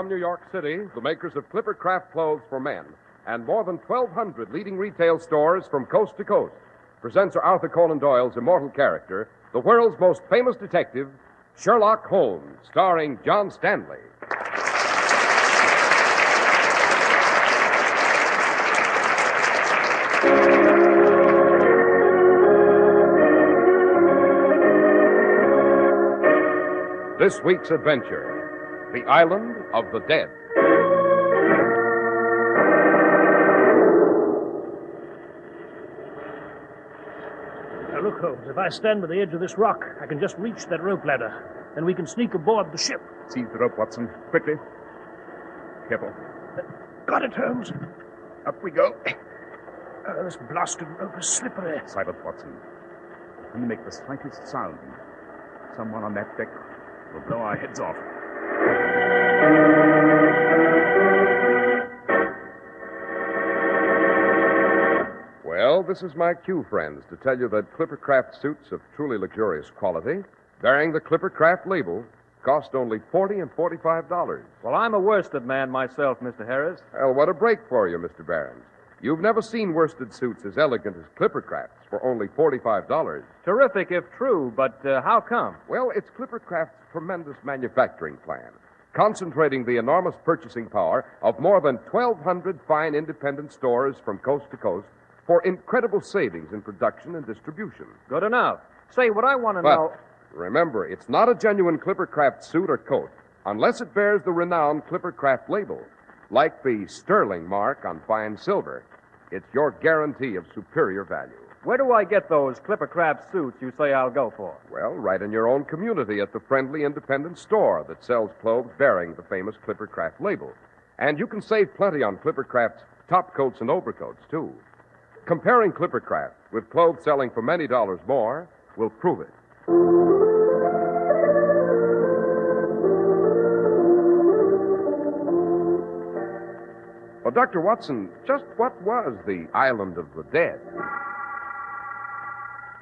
from New York City, the makers of Clipper Craft clothes for men, and more than 1,200 leading retail stores from coast to coast, present Sir Arthur Conan Doyle's immortal character, the world's most famous detective, Sherlock Holmes, starring John Stanley. This week's adventure, the Island of the Dead. Now look, Holmes, if I stand by the edge of this rock, I can just reach that rope ladder. Then we can sneak aboard the ship. Seize the rope, Watson. Quickly. Careful. Got it, Holmes. Up we go. This blasted rope is slippery. Silence, Watson. If we make the slightest sound, someone on that deck will blow our heads off. Well, this is my cue, friends, to tell you that Clipper Craft suits of truly luxurious quality, bearing the Clipper Craft label, cost only $40 and $45. Well, I'm a worsted man myself, Mr. Harris. Well, what a break for you, Mr. Barron. You've never seen worsted suits as elegant as Clipper Craft's for only $45. Terrific if true, but how come? Well, it's Clipper Craft's tremendous manufacturing plan, concentrating the enormous purchasing power of more than 1,200 fine independent stores from coast to coast for incredible savings in production and distribution. Good enough. Say, what I want to But know... remember, it's not a genuine Clipper Craft suit or coat unless it bears the renowned Clipper Craft label, like the sterling mark on fine silver. It's your guarantee of superior value. Where do I get those Clipper Craft suits you say I'll go for? Well, right in your own community at the friendly independent store that sells clothes bearing the famous Clipper Craft label. And you can save plenty on Clipper Craft's top coats and overcoats, too. Comparing Clipper Craft with clothes selling for many dollars more will prove it. Well, Dr. Watson, just what was the Island of the Dead?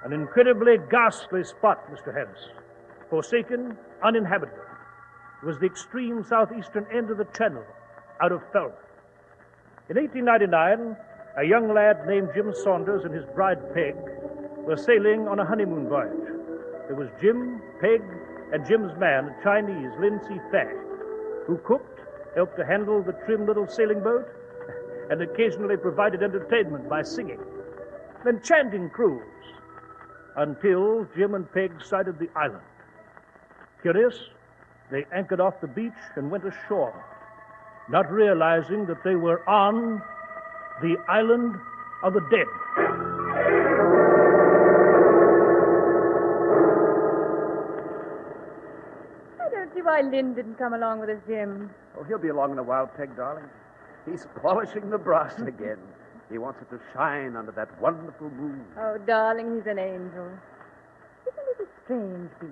An incredibly ghastly spot, Mr. Harris. Forsaken, uninhabited. It was the extreme southeastern end of the channel, out of Falmouth. In 1899, a young lad named Jim Saunders and his bride Peg were sailing on a honeymoon voyage. There was Jim, Peg, and Jim's man, a Chinese, Lin Si Fei, who cooked, helped to handle the trim little sailing boat, and occasionally provided entertainment by singing. An enchanting cruise, until Jim and Peg sighted the island. Curious, they anchored off the beach and went ashore, not realizing that they were on the Island of the Dead. I don't see why Lynn didn't come along with us, Jim. Oh, he'll be along in a while, Peg, darling. He's polishing the brass again. He wants it to shine under that wonderful moon. Oh, darling, he's an angel. Isn't it a strange beach?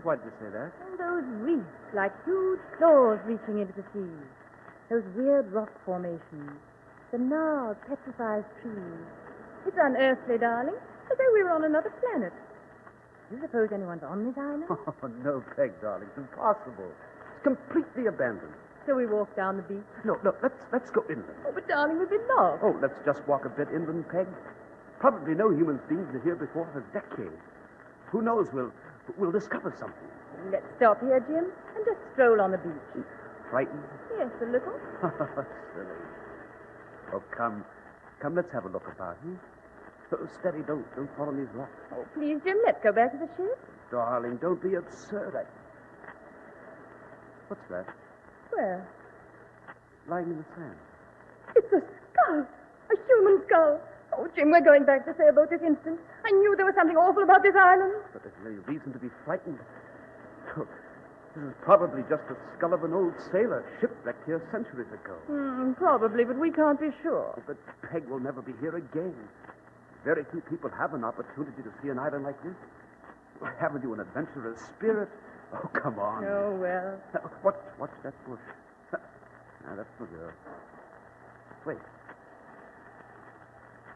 Why did you say that? And those reefs, like huge claws reaching into the sea. Those weird rock formations. The gnarled, petrified trees. It's unearthly, darling, as though we were on another planet. Do you suppose anyone's on this island? Oh, no, Peg, darling. It's impossible. It's completely abandoned. So we walk down the beach. No, let's go inland. Oh, but darling, we've been lost. Oh, let's just walk a bit inland, Peg. Probably no human beings are here before for decades. Who knows, we'll discover something. Let's stop here, Jim, and just stroll on the beach. Frightened? Yes, a little. Silly. Oh, come, let's have a look about, Oh, steady, don't fall on these rocks. Oh, please, Jim, let's go back to the ship. Darling, don't be absurd. What's that? Where? Lying in the sand. It's a skull. A human skull. Oh, Jim, we're going back to the sailboat this instant. I knew there was something awful about this island. But there's no reason to be frightened. This is probably just the skull of an old sailor shipwrecked here centuries ago. Probably, but we can't be sure. But Peg will never be here again. Very few people have an opportunity to see an island like this. Haven't you an adventurer's spirit? Oh, come on. Oh, well. Watch that bush. Now, that's the girl. Wait.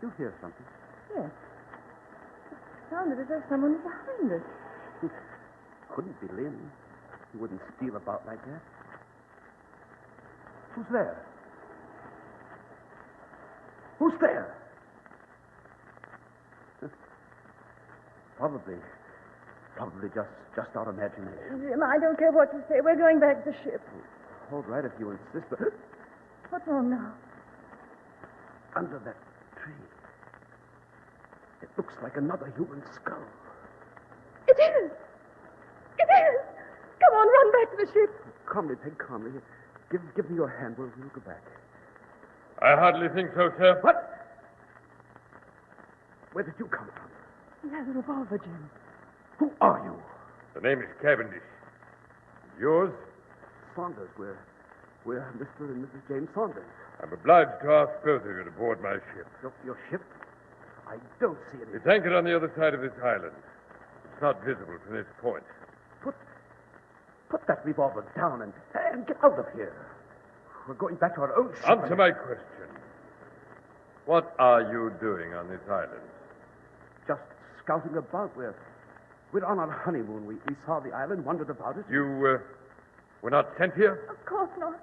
You hear something? Yes. It sounded as though someone was behind us. Couldn't be Lynn. He wouldn't steal about like that. Who's there? Who's there? Probably just our imagination. Jim, I don't care what you say. We're going back to the ship. All right, if you insist, but What's wrong now? under that tree, it looks like another human skull. It is! It is! Come on, run back to the ship. Calmly, Peg, calmly. Give me your hand. We'll go back. I hardly think so, sir. What? Where did you come from? He has a revolver, Jim. Who are you? The name is Cavendish. Yours? Saunders. We're Mr. and Mrs. James Saunders. I'm obliged to ask both of you to board my ship. Your ship? I don't see any. It's anchored on the other side of this island. It's not visible from this point. Put that revolver down and get out of here. We're going back to our own ship. Answer my question. What are you doing on this island? Just scouting about. We're on our honeymoon. We saw the island, wondered about it. You were not sent here? Of course not.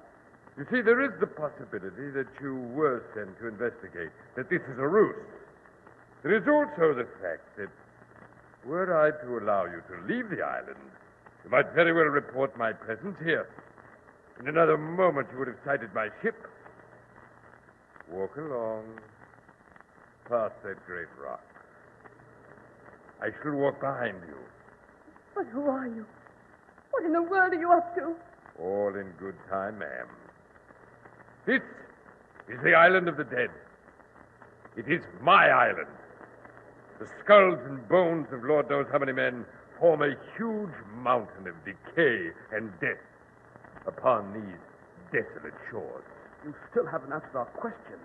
You see, there is the possibility that you were sent to investigate, that this is a ruse. There is also the fact that were I to allow you to leave the island, you might very well report my presence here. In another moment, you would have sighted my ship. Walk along, past that great rock. I shall walk behind you. But who are you? What in the world are you up to? All in good time, ma'am. This is the island of the dead. It is my island. The skulls and bones of Lord knows how many men form a huge mountain of decay and death upon these desolate shores. You still haven't answered our question.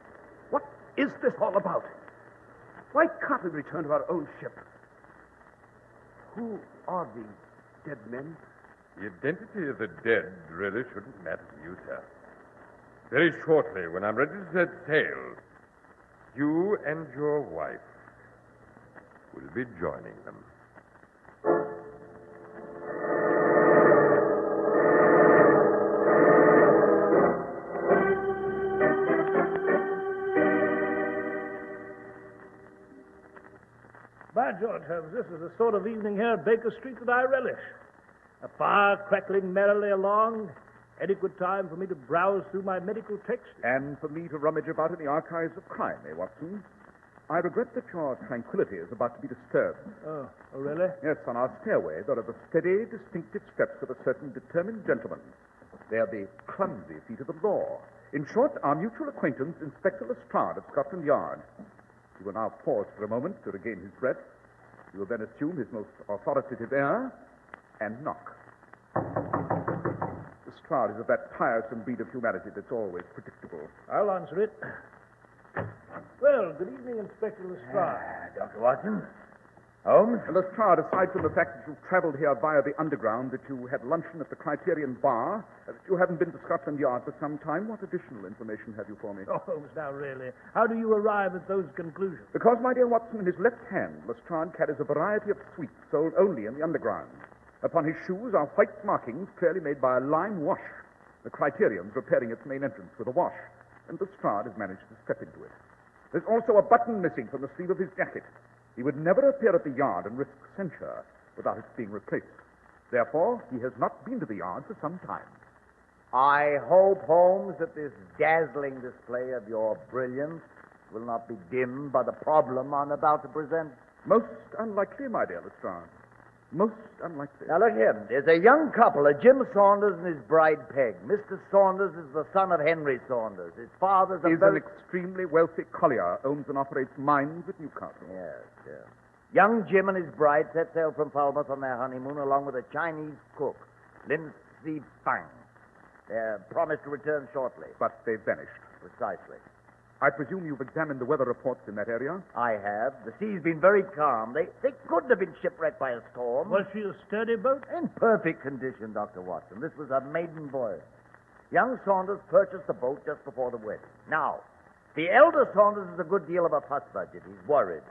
What is this all about? Why can't we return to our own ship? Who are these dead men? The identity of the dead really shouldn't matter to you, sir. Very shortly, when I'm ready to set sail, you and your wife will be joining them. By George, Holmes, this is the sort of evening here at Baker Street that I relish. A fire crackling merrily along, adequate time for me to browse through my medical texts. And for me to rummage about in the archives of crime, Watson? I regret that your tranquility is about to be disturbed. Oh, really? Yes, on our stairway, there are the steady, distinctive steps of a certain determined gentleman. They are the clumsy feet of the law. In short, our mutual acquaintance, Inspector Lestrade of Scotland Yard. He will now pause for a moment to regain his breath. He will then assume his most authoritative air and knock. Lestrade is of that tiresome breed of humanity that's always predictable. I'll answer it. Well, good evening, Inspector Lestrade. Dr. Watson? Holmes? Lestrade, aside from the fact that you traveled here via the underground, that you had luncheon at the Criterion Bar, that you haven't been to Scotland Yard for some time, what additional information have you for me? Oh, Holmes, now really. How do you arrive at those conclusions? Because, my dear Watson, in his left hand, Lestrade carries a variety of sweets sold only in the underground. Upon his shoes are white markings clearly made by a lime wash. The Criterion's repairing its main entrance with a wash, and Lestrade has managed to step into it. There's also a button missing from the sleeve of his jacket. He would never appear at the yard and risk censure without its being replaced. Therefore, he has not been to the yard for some time. I hope, Holmes, that this dazzling display of your brilliance will not be dimmed by the problem I'm about to present. Most unlikely, my dear Lestrade. Most unlikely. Now, look here. There's a young couple, a Jim Saunders and his bride, Peg. Mr. Saunders is the son of Henry Saunders. His father's He's an extremely wealthy collier, owns and operates mines at Newcastle. Yes. Young Jim and his bride set sail from Falmouth on their honeymoon along with a Chinese cook, Lin Si Fang. They're promised to return shortly. But they've vanished. Precisely. I presume you've examined the weather reports in that area? I have. The sea's been very calm. They couldn't have been shipwrecked by a storm. Was she a sturdy boat? In perfect condition, Dr. Watson. This was a maiden voyage. Young Saunders purchased the boat just before the wedding. Now, the elder Saunders is a good deal of a fuss budget. He's worried.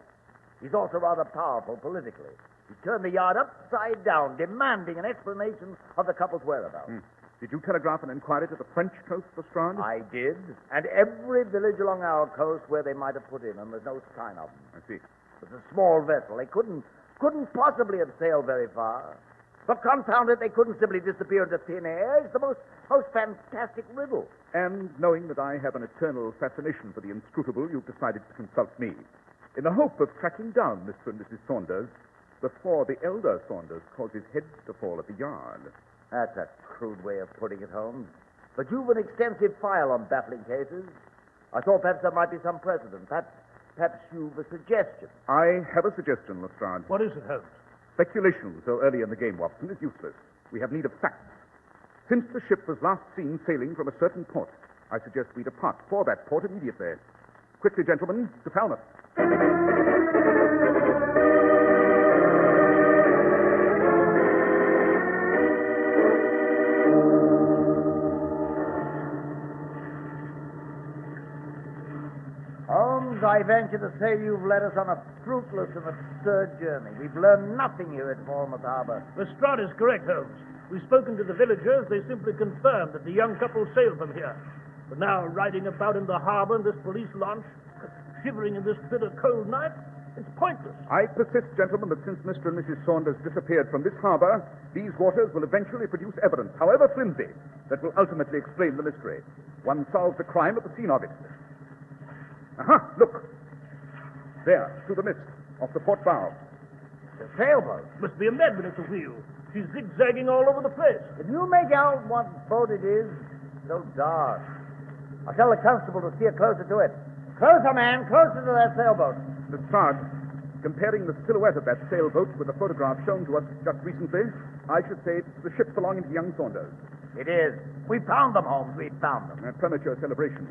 He's also rather powerful politically. He turned the yard upside down, demanding an explanation of the couple's whereabouts. Did you telegraph an inquiry to the French coast, Lestrade? I did, and every village along our coast where they might have put in, and there's no sign of them. I see. It's a small vessel. They couldn't possibly have sailed very far. But confound it, they couldn't simply disappear into thin air. It's the most fantastic riddle. And knowing that I have an eternal fascination for the inscrutable, you've decided to consult me in the hope of tracking down Mr. and Mrs. Saunders before the elder Saunders causes heads to fall at the yard. That's a crude way of putting it, Holmes. But you've an extensive file on baffling cases. I thought perhaps there might be some precedent. Perhaps you've a suggestion. I have a suggestion, Lestrade. What is it, Holmes? Speculation so early in the game, Watson, is useless. We have need of facts. Since the ship was last seen sailing from a certain port, I suggest we depart for that port immediately. Quickly, gentlemen, to Falmouth. Holmes, I venture to say you've led us on a fruitless and absurd journey. We've learned nothing here at Falmouth Harbor. Lestrade is correct, Holmes. We've spoken to the villagers. They simply confirmed that the young couple sailed from here. But now, riding about in the harbor in this police launch, shivering in this bitter cold night, it's pointless. I persist, gentlemen, that since Mr. and Mrs. Saunders disappeared from this harbor, these waters will eventually produce evidence, however flimsy, that will ultimately explain the mystery. One solves the crime at the scene of it. Aha, look. There, through the mist, off the port bow. The sailboat. Must be a madman at the wheel. She's zigzagging all over the place. Can you make out what boat it is? So dark. I'll tell the constable to steer closer to it. Closer, man, closer to that sailboat. Lestrade, comparing the silhouette of that sailboat with the photograph shown to us just recently, I should say it's the ship belonging to young Saunders. It is. We found them, Holmes. We found them. A premature celebration.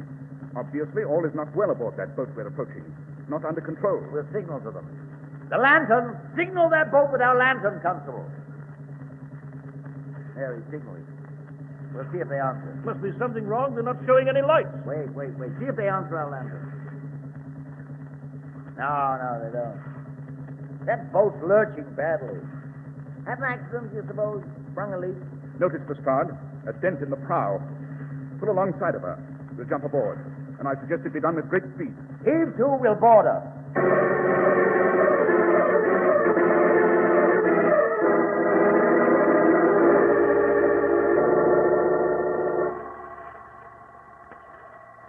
Obviously, all is not well aboard that boat we're approaching. Not under control. We'll signal to them. The lantern! Signal that boat with our lantern, Constable. There, he's signaling. We'll see if they answer. Must be something wrong. They're not showing any lights. Wait. See if they answer our lantern. No, they don't. That boat's lurching badly. Had an accident, you suppose? Sprung a leak? Notice, Lestrade, a dent in the prow. Pull alongside of her. We'll jump aboard. And I suggest it be done with great speed. Heave to, we'll board her.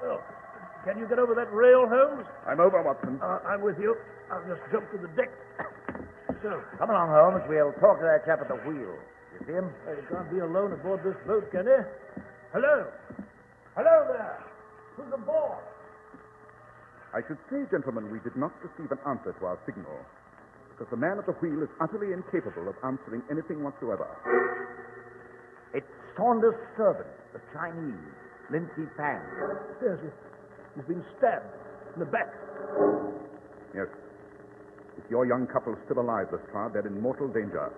Oh, can you get over that rail, Holmes? I'm over, Watson. I'm with you. I'll just jump to the deck. So. Come along, Holmes. We'll talk to that chap at the wheel. You see him? He can't be alone aboard this boat, can he? Hello? Hello there. Who's aboard? I should say, gentlemen, we did not receive an answer to our signal, because the man at the wheel is utterly incapable of answering anything whatsoever. It's Saunders' servant, the Chinese, Lindsay Fang. Yes, he's been stabbed in the back. Yes. If your young couple's still alive, Lestrade, they're in mortal danger.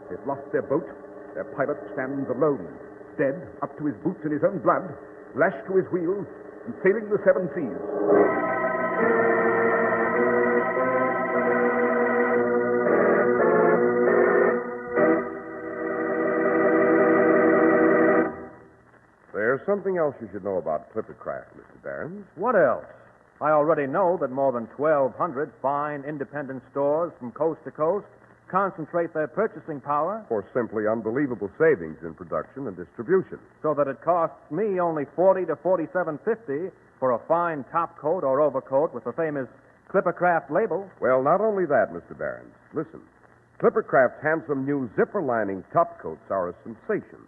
They've lost their boat. Their pilot stands alone, dead, up to his boots in his own blood, lashed to his wheel, and sailing the seven seas. There's something else you should know about Clippercraft, Mr. Barnes. What else? I already know that more than 1,200 fine independent stores from coast to coast concentrate their purchasing power For simply unbelievable savings in production and distribution. so that it costs me only $40 to $47.50 for a fine top coat or overcoat with the famous Clippercraft label. Well, not only that, Mr. Barnes. Listen. Clippercraft's handsome new zipper-lining top coats are a sensation.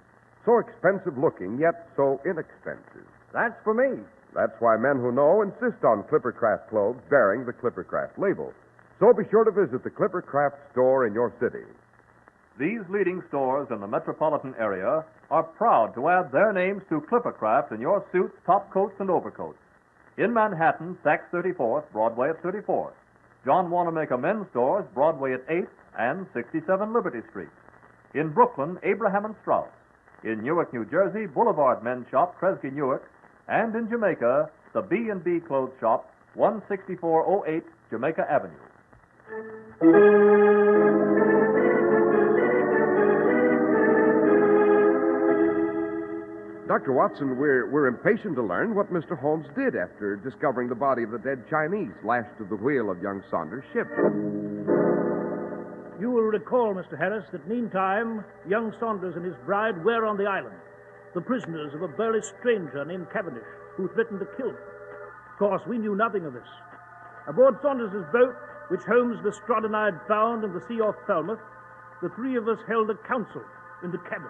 So expensive looking, yet so inexpensive. That's for me. That's why men who know insist on Clippercraft clothes bearing the Clippercraft label. So be sure to visit the Clippercraft store in your city. These leading stores in the metropolitan area are proud to add their names to Clippercraft in your suits, top coats, and overcoats. In Manhattan, Saks 34th, Broadway at 34th. John Wanamaker Men's Stores, Broadway at 8th and 67 Liberty Street. In Brooklyn, Abraham and Strauss. In Newark, New Jersey, Boulevard Men's Shop, Kresge Newark. And in Jamaica, the B&B Clothes Shop, 16408 Jamaica Avenue. Dr. Watson, we're impatient to learn what Mr. Holmes did after discovering the body of the dead Chinese lashed to the wheel of young Saunders' ship. You will recall, Mr. Harris, that meantime, young Saunders and his bride were on the island, the prisoners of a burly stranger named Cavendish, who threatened to kill them. Of course, we knew nothing of this. Aboard Saunders' boat, which Holmes Lestrade and I had found in the sea off Falmouth, the three of us held a council in the cabin.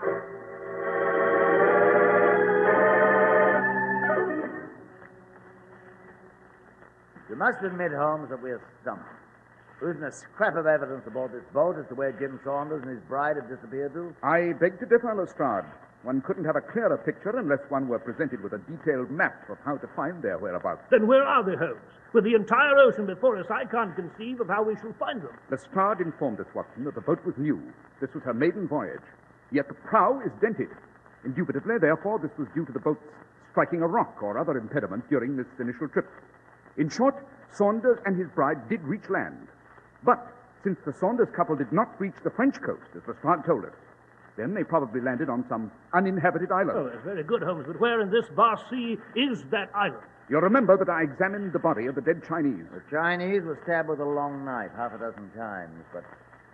You must admit, Holmes, that we're stumped. There isn't a scrap of evidence aboard this boat as to where Jim Saunders and his bride have disappeared to. I beg to differ, Lestrade. One couldn't have a clearer picture unless one were presented with a detailed map of how to find their whereabouts. Then where are they, Holmes? With the entire ocean before us, I can't conceive of how we shall find them. Lestrade informed us, Watson, that the boat was new. This was her maiden voyage. Yet the prow is dented. Indubitably, therefore, this was due to the boat's striking a rock or other impediment during this initial trip. In short, Saunders and his bride did reach land. But since the Saunders couple did not reach the French coast, as Lestrade told us, then they probably landed on some uninhabited island. Oh, that's very good, Holmes, but where in this vast sea is that island? You'll remember that I examined the body of the dead Chinese. The Chinese were stabbed with a long knife half a dozen times, but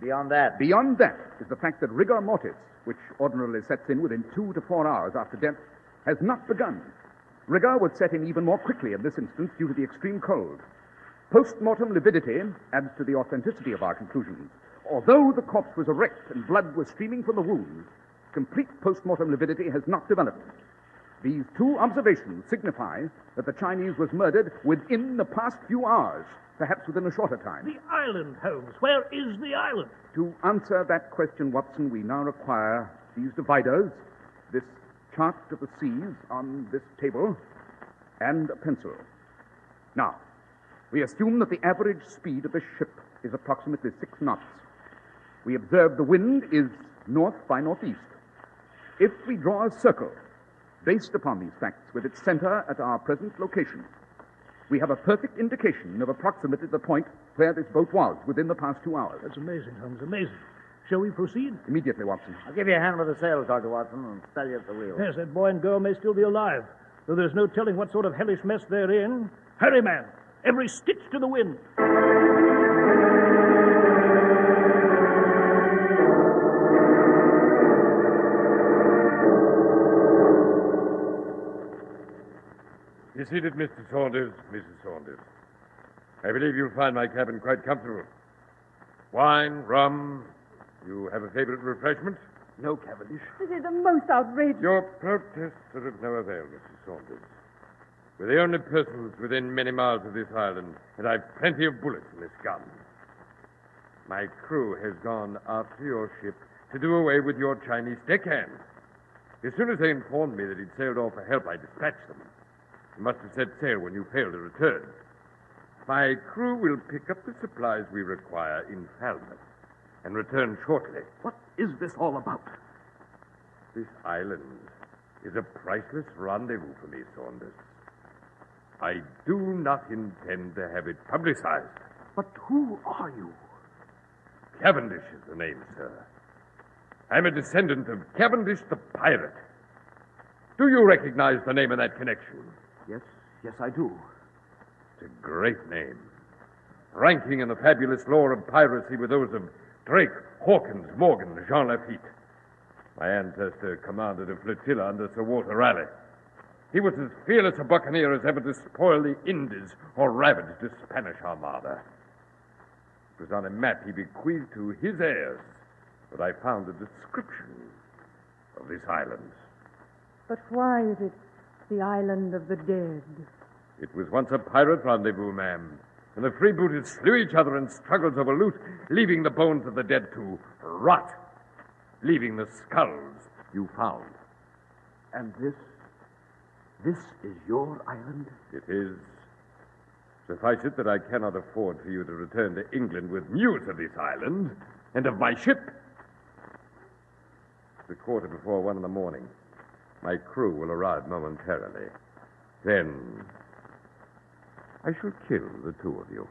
beyond that... Beyond that is the fact that rigor mortis, which ordinarily sets in within 2 to 4 hours after death, has not begun. Rigor would set in even more quickly in this instance due to the extreme cold. Post-mortem lividity adds to the authenticity of our conclusions. Although the corpse was erect and blood was streaming from the wounds, complete post-mortem lividity has not developed. These two observations signify that the Chinese was murdered within the past few hours, perhaps within a shorter time. The island, Holmes. Where is the island? To answer that question, Watson, we now require these dividers, this chart of the seas on this table, and a pencil. Now, we assume that the average speed of the ship is approximately 6 knots. We observe the wind is north by northeast. If we draw a circle based upon these facts with its center at our present location, we have a perfect indication of approximately the point where this boat was within the past 2 hours. That's amazing, Holmes, amazing. Shall we proceed? Immediately, Watson. I'll give you a hand with the sails, Dr. Watson, and spell you at the wheel. Yes, that boy and girl may still be alive, though there's no telling what sort of hellish mess they're in. Hurry, man. Every stitch to the wind. Be seated, Mr. Saunders, Mrs. Saunders. I believe you'll find my cabin quite comfortable. Wine, rum. You have a favorite refreshment? No, Cavendish. This is the most outrageous. Your protests are of no avail, Mrs. Saunders. We're the only persons within many miles of this island, and I've plenty of bullets in this gun. My crew has gone after your ship to do away with your Chinese deckhand. As soon as they informed me that he'd sailed off for help, I dispatched them. You must have set sail when you failed to return. My crew will pick up the supplies we require in Falmouth and return shortly. What is this all about? This island is a priceless rendezvous for me, Saunders. I do not intend to have it publicized. But who are you? Cavendish is the name, sir. I'm a descendant of Cavendish the pirate. Do you recognize the name in that connection? Yes, I do. It's a great name, ranking in the fabulous lore of piracy with those of Drake, Hawkins, Morgan, Jean Lafitte. My ancestor commanded a flotilla under Sir Walter Raleigh. He was as fearless a buccaneer as ever to spoil the Indies or ravage the Spanish Armada. It was on a map he bequeathed to his heirs that I found a description of this island. But why is it the island of the dead? It was once a pirate rendezvous, ma'am, and the freebooters slew each other in struggles over loot, leaving the bones of the dead to rot, leaving the skulls you found. And this is your island? It is. Suffice it that I cannot afford for you to return to England with news of this island and of my ship. It's a 1:15 in the morning. My crew will arrive momentarily. Then I shall kill the two of you.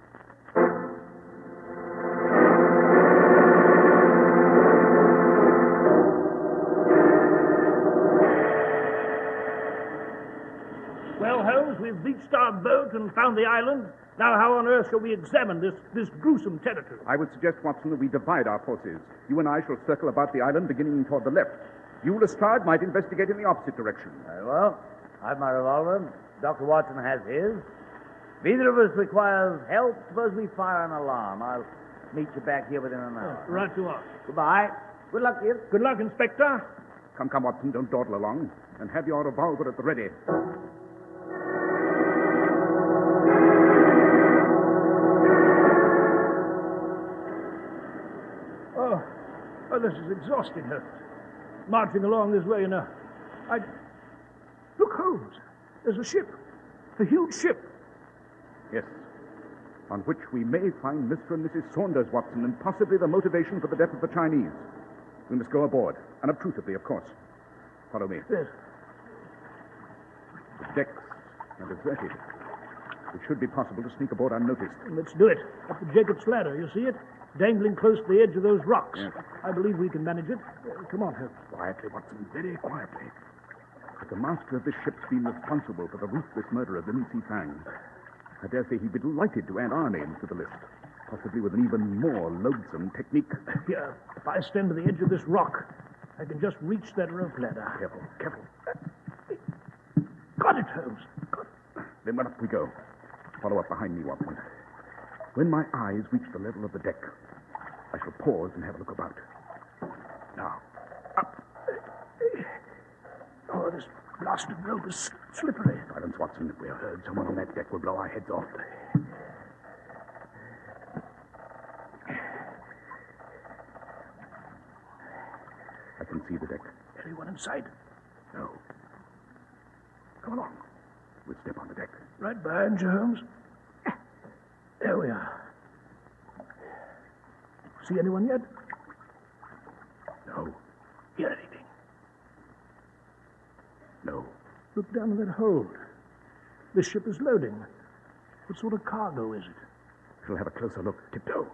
boat and found the island. Now how on earth shall we examine this gruesome territory? I would suggest, Watson, that we divide our forces. You and I shall circle about the island beginning toward the left. You, Lestrade, might investigate in the opposite direction. Very well. I've my revolver. Dr. Watson has his. If either of us requires help, suppose we fire an alarm. I'll meet you back here within an hour. Right you are. Goodbye. Good luck to you. Good luck, Inspector. Come, Watson, don't dawdle along. And have your revolver at the ready. Oh, this is exhausting, Holmes. Marching along this way, you know. Look, Holmes. There's a ship. A huge ship. Yes. On which we may find Mr. and Mrs. Saunders, Watson, and possibly the motivation for the death of the Chinese. We must go aboard. Unobtrusively, of course. Follow me. Yes. The decks are deserted. It should be possible to sneak aboard unnoticed. Let's do it. Up the Jacob's ladder, you see it? Dangling close to the edge of those rocks. Yes. I believe we can manage it. Come on, Holmes. Quietly, Watson, very quietly. If the master of this ship's been responsible for the ruthless murder of Lin Si Fang, I dare say he'd be delighted to add our names to the list, possibly with an even more loathsome technique. Here, if I stand to the edge of this rock, I can just reach that rope ladder. Careful. Got it, Holmes. Then up we go. Follow up behind me, Watson. When my eyes reach the level of the deck, I shall pause and have a look about. Now, up. Oh, this blasted rope is slippery. Silence, Watson. If we are heard, someone on that deck will blow our heads off. I can see the deck. Anyone in sight? No. Come along. We'll step on the deck. Right behind you, Holmes. There we are. See anyone yet? No. Hear anything? No. Look down in that hold. This ship is loading. What sort of cargo is it? We'll have a closer look. Tiptoe.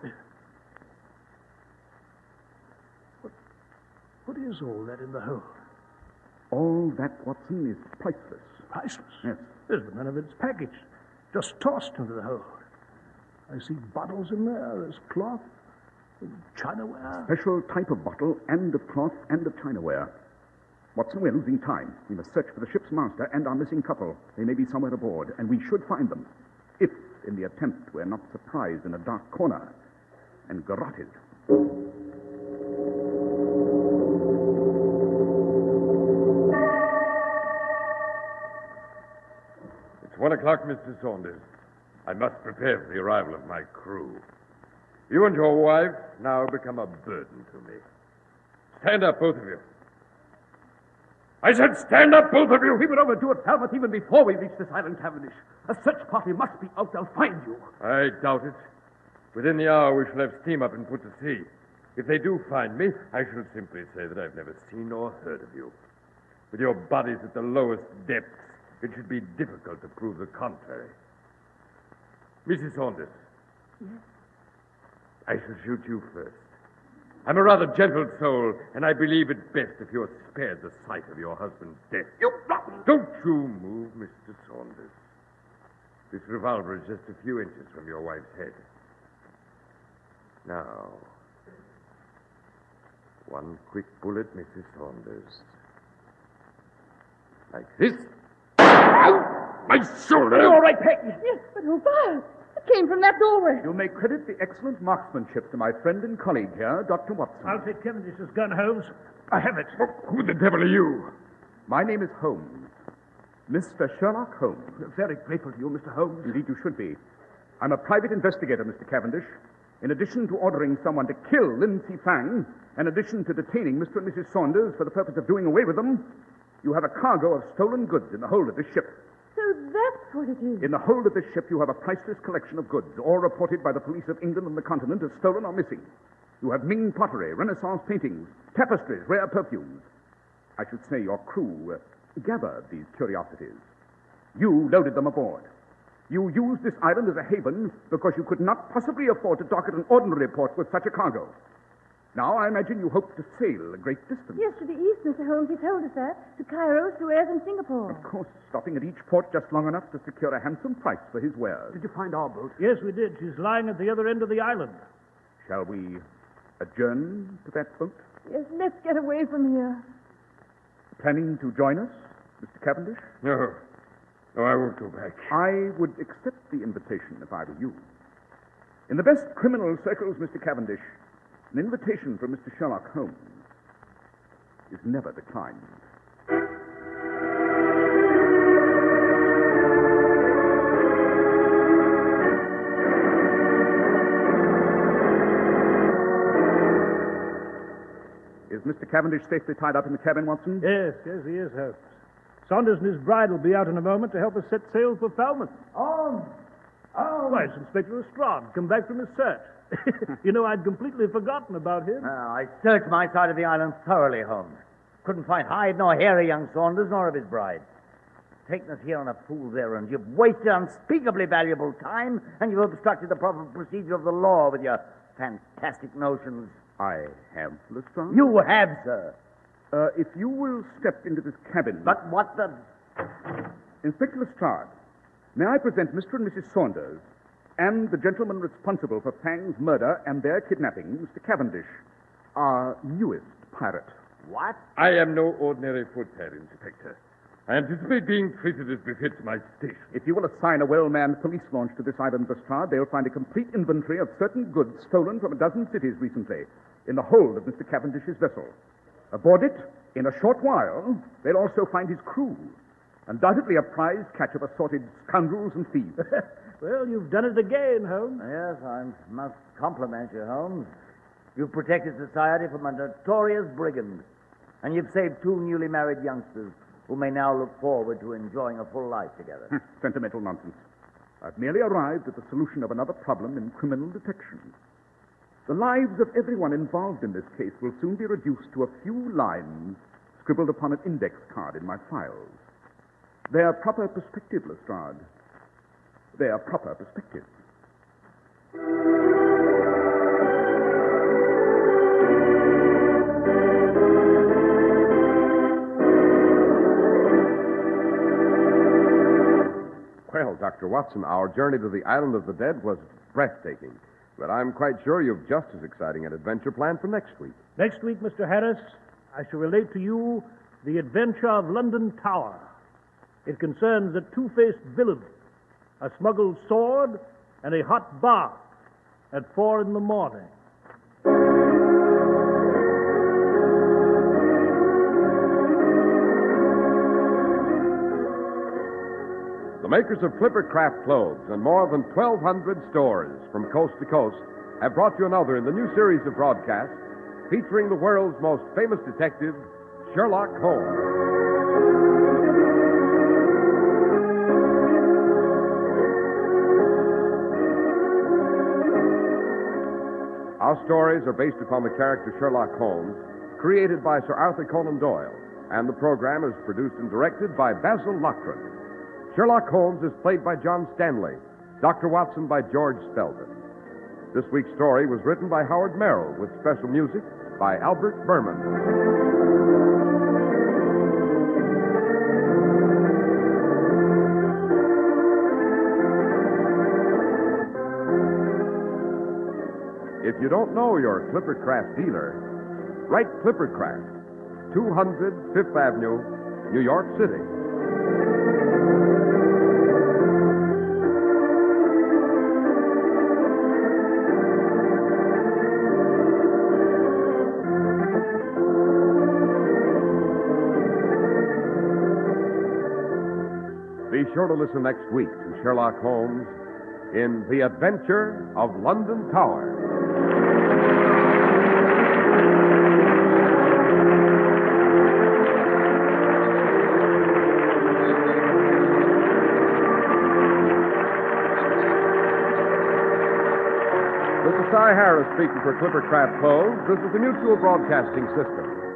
What is all that in the hold? All that, Watson, is priceless. Priceless? Yes. There's none of it's packaged. Just tossed into the hold. I see bottles in there. There's cloth, chinaware. Special type of bottle and of cloth and of chinaware. Watson, we're losing time. We must search for the ship's master and our missing couple. They may be somewhere aboard, and we should find them. If, in the attempt, we're not surprised in a dark corner and garroted. It's 1 o'clock, Mr. Saunders. I must prepare for the arrival of my crew. You and your wife now become a burden to me. Stand up, both of you. I said stand up, both of you! We would overdo it, Falmouth, even before we reach this island, Cavendish. A search party must be out. They'll find you. I doubt it. Within the hour, we shall have steam up and put to sea. If they do find me, I shall simply say that I've never seen or heard of you. With your bodies at the lowest depths, it should be difficult to prove the contrary. Mrs. Saunders. Yes? I shall shoot you first. I'm a rather gentle soul, and I believe it best if you're spared the sight of your husband's death. You Don't you move, Mr. Saunders. This revolver is just a few inches from your wife's head. Now, one quick bullet, Mrs. Saunders. Like this. Ow! My shoulder! Are you all right, Peg? Yes, but who fired? It came from that doorway. You may credit the excellent marksmanship to my friend and colleague here, Dr. Watson. I'll take Cavendish's gun, Holmes. I have it. Who the devil are you? My name is Holmes. Mr. Sherlock Holmes. We're very grateful to you, Mr. Holmes. Indeed, you should be. I'm a private investigator, Mr. Cavendish. In addition to ordering someone to kill Lin Si Fang, in addition to detaining Mr. and Mrs. Saunders for the purpose of doing away with them, you have a cargo of stolen goods in the hold of this ship. So that's what it is. In the hold of this ship, you have a priceless collection of goods, all reported by the police of England and the continent as stolen or missing. You have Ming pottery, Renaissance paintings, tapestries, rare perfumes. I should say your crew gathered these curiosities. You loaded them aboard. You used this island as a haven because you could not possibly afford to dock at an ordinary port with such a cargo. Now, I imagine you hope to sail a great distance. Yes, to the east, Mr. Holmes. He told us that. To Cairo, Suez, and Singapore. Of course, stopping at each port just long enough to secure a handsome price for his wares. Did you find our boat? Yes, we did. She's lying at the other end of the island. Shall we adjourn to that boat? Yes, let's get away from here. Planning to join us, Mr. Cavendish? No. No, I won't go back. I would accept the invitation if I were you. In the best criminal circles, Mr. Cavendish, an invitation from Mr. Sherlock Holmes is never declined. Is Mr. Cavendish safely tied up in the cabin, Watson? Yes, he is, Holmes. Saunders and his bride will be out in a moment to help us set sail for Falmouth. Oh, Why, it's Inspector Lestrade, come back from his search. You know, I'd completely forgotten about him. I searched my side of the island thoroughly, Holmes. Couldn't find hide nor hair of young Saunders nor of his bride. Taken us here on a fool's errand. You've wasted unspeakably valuable time, and you've obstructed the proper procedure of the law with your fantastic notions. I have, Lestrade. You have, sir. If you will step into this cabin... But what the... Inspector Lestrade, may I present Mr. and Mrs. Saunders and the gentleman responsible for Fang's murder and their kidnapping, Mr. Cavendish, our newest pirate. What? I am no ordinary footpad, Inspector. I anticipate being treated as befits my station. If you will assign a well-manned police launch to this island, Lestrade, they'll find a complete inventory of certain goods stolen from a dozen cities recently in the hold of Mr. Cavendish's vessel. Aboard it, in a short while, they'll also find his crew. Undoubtedly a prize catch of assorted scoundrels and thieves. Well, you've done it again, Holmes. Yes, I must compliment you, Holmes. You've protected society from a notorious brigand, and you've saved two newly married youngsters who may now look forward to enjoying a full life together. Sentimental nonsense. I've merely arrived at the solution of another problem in criminal detection. The lives of everyone involved in this case will soon be reduced to a few lines scribbled upon an index card in my files. Their proper perspective, Lestrade. Their proper perspective. Well, Dr. Watson, our journey to the island of the dead was breathtaking. But I'm quite sure you've just as exciting an adventure planned for next week. Next week, Mr. Harris, I shall relate to you the adventure of London Tower. It concerns a two-faced villain, a smuggled sword, and a hot bath at 4 in the morning. The makers of Clippercraft clothes and more than 1,200 stores from coast to coast have brought you another in the new series of broadcasts featuring the world's most famous detective, Sherlock Holmes. Our stories are based upon the character Sherlock Holmes, created by Sir Arthur Conan Doyle, and the program is produced and directed by Basil Loughrane. Sherlock Holmes is played by John Stanley, Dr. Watson by George Spelman. This week's story was written by Howard Merrill with special music by Albert Berman. If you don't know your Clippercraft dealer, write Clippercraft, 200 Fifth Avenue, New York City. Be sure to listen next week to Sherlock Holmes in The Adventure of London Tower. This is Cy Harris speaking for Clippercraft Clothes. This is the Mutual Broadcasting System.